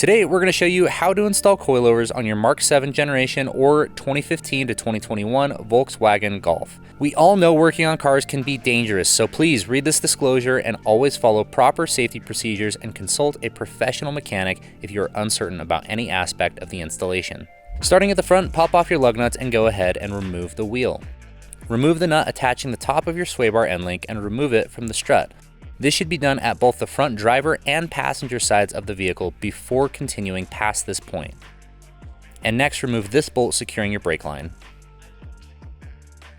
Today we're going to show you how to install coilovers on your Mark 7 generation or 2015 to 2021 Volkswagen Golf. We all know working on cars can be dangerous, so please read this disclosure and always follow proper safety procedures and consult a professional mechanic if you are uncertain about any aspect of the installation. Starting at the front, pop off your lug nuts and go ahead and remove the wheel. Remove the nut attaching the top of your sway bar end link and remove it from the strut. This should be done at both the front driver and passenger sides of the vehicle before continuing past this point. And next, remove this bolt securing your brake line.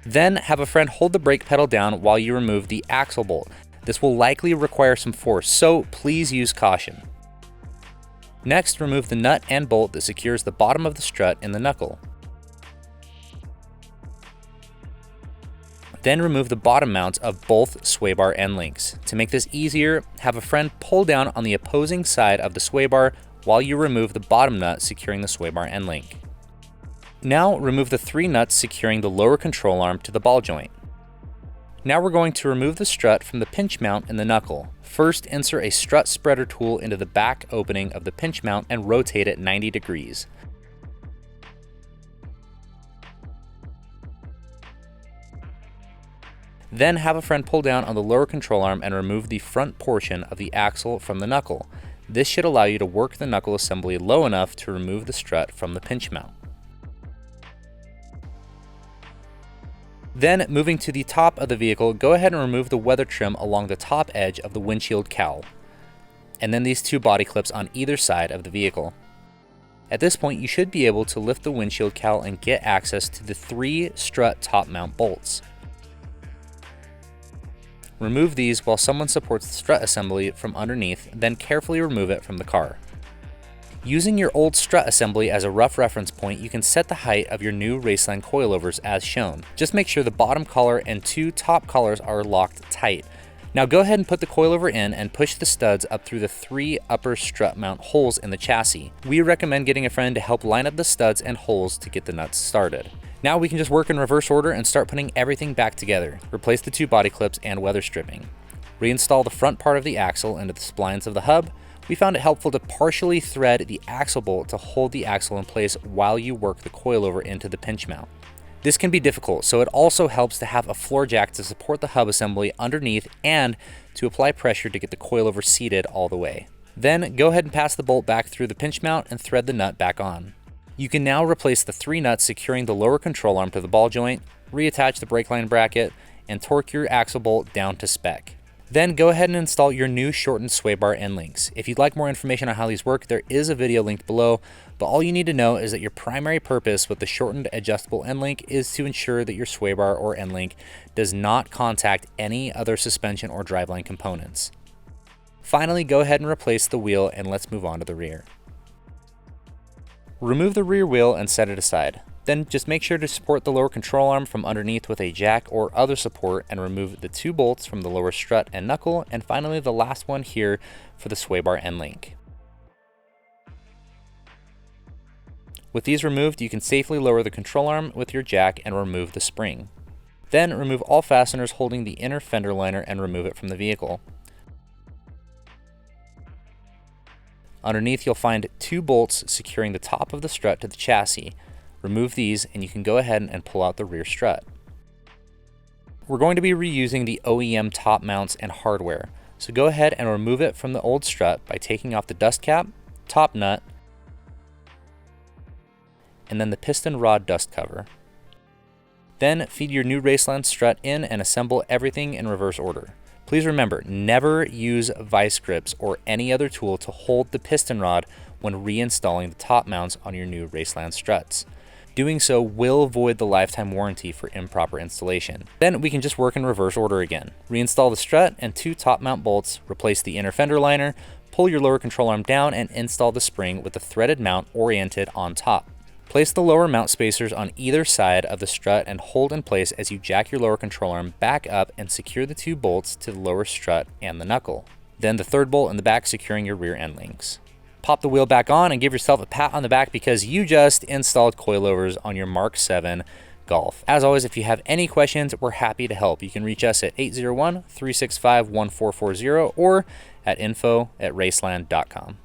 Then have a friend hold the brake pedal down while you remove the axle bolt. This will likely require some force, so please use caution. Next, remove the nut and bolt that secures the bottom of the strut in the knuckle. Then remove the bottom mounts of both sway bar end links. To make this easier, have a friend pull down on the opposing side of the sway bar while you remove the bottom nut securing the sway bar end link. Now remove the 3 nuts securing the lower control arm to the ball joint. Now we're going to remove the strut from the pinch mount in the knuckle. First, insert a strut spreader tool into the back opening of the pinch mount and rotate it 90 degrees. Then have a friend pull down on the lower control arm and remove the front portion of the axle from the knuckle. This should allow you to work the knuckle assembly low enough to remove the strut from the pinch mount. Then, moving to the top of the vehicle, go ahead and remove the weather trim along the top edge of the windshield cowl, and then these 2 body clips on either side of the vehicle. At this point, you should be able to lift the windshield cowl and get access to the 3 strut top mount bolts. Remove these while someone supports the strut assembly from underneath, then carefully remove it from the car. Using your old strut assembly as a rough reference point, you can set the height of your new Raceland coilovers as shown. Just make sure the bottom collar and 2 top collars are locked tight. Now go ahead and put the coilover in and push the studs up through the 3 upper strut mount holes in the chassis. We recommend getting a friend to help line up the studs and holes to get the nuts started. Now we can just work in reverse order and start putting everything back together. Replace the 2 body clips and weather stripping. Reinstall the front part of the axle into the splines of the hub. We found it helpful to partially thread the axle bolt to hold the axle in place while you work the coilover into the pinch mount. This can be difficult, so it also helps to have a floor jack to support the hub assembly underneath and to apply pressure to get the coilover seated all the way. Then go ahead and pass the bolt back through the pinch mount and thread the nut back on. You can now replace the 3 nuts securing the lower control arm to the ball joint, reattach the brake line bracket, and torque your axle bolt down to spec. Then go ahead and install your new shortened sway bar end links. If you'd like more information on how these work, there is a video linked below, but all you need to know is that your primary purpose with the shortened adjustable end link is to ensure that your sway bar or end link does not contact any other suspension or driveline components. Finally, go ahead and replace the wheel, and let's move on to the rear. Remove the rear wheel and set it aside. Then just make sure to support the lower control arm from underneath with a jack or other support and remove the 2 bolts from the lower strut and knuckle, and finally the last one here for the sway bar end link. With these removed, you can safely lower the control arm with your jack and remove the spring. Then remove all fasteners holding the inner fender liner and remove it from the vehicle. Underneath, you'll find 2 bolts securing the top of the strut to the chassis. Remove these and you can go ahead and pull out the rear strut. We're going to be reusing the OEM top mounts and hardware, so go ahead and remove it from the old strut by taking off the dust cap, top nut, and then the piston rod dust cover. Then feed your new Raceland strut in and assemble everything in reverse order. Please remember, never use vice grips or any other tool to hold the piston rod when reinstalling the top mounts on your new Raceland struts. Doing so will void the lifetime warranty for improper installation. Then we can just work in reverse order again. Reinstall the strut and 2 top mount bolts, replace the inner fender liner, pull your lower control arm down and install the spring with the threaded mount oriented on top. Place the lower mount spacers on either side of the strut and hold in place as you jack your lower control arm back up and secure the 2 bolts to the lower strut and the knuckle. Then the 3rd bolt in the back securing your rear end links. Pop the wheel back on and give yourself a pat on the back because you just installed coilovers on your Mark 7 Golf. As always, if you have any questions, we're happy to help. You can reach us at 801-365-1440 or at info@raceland.com.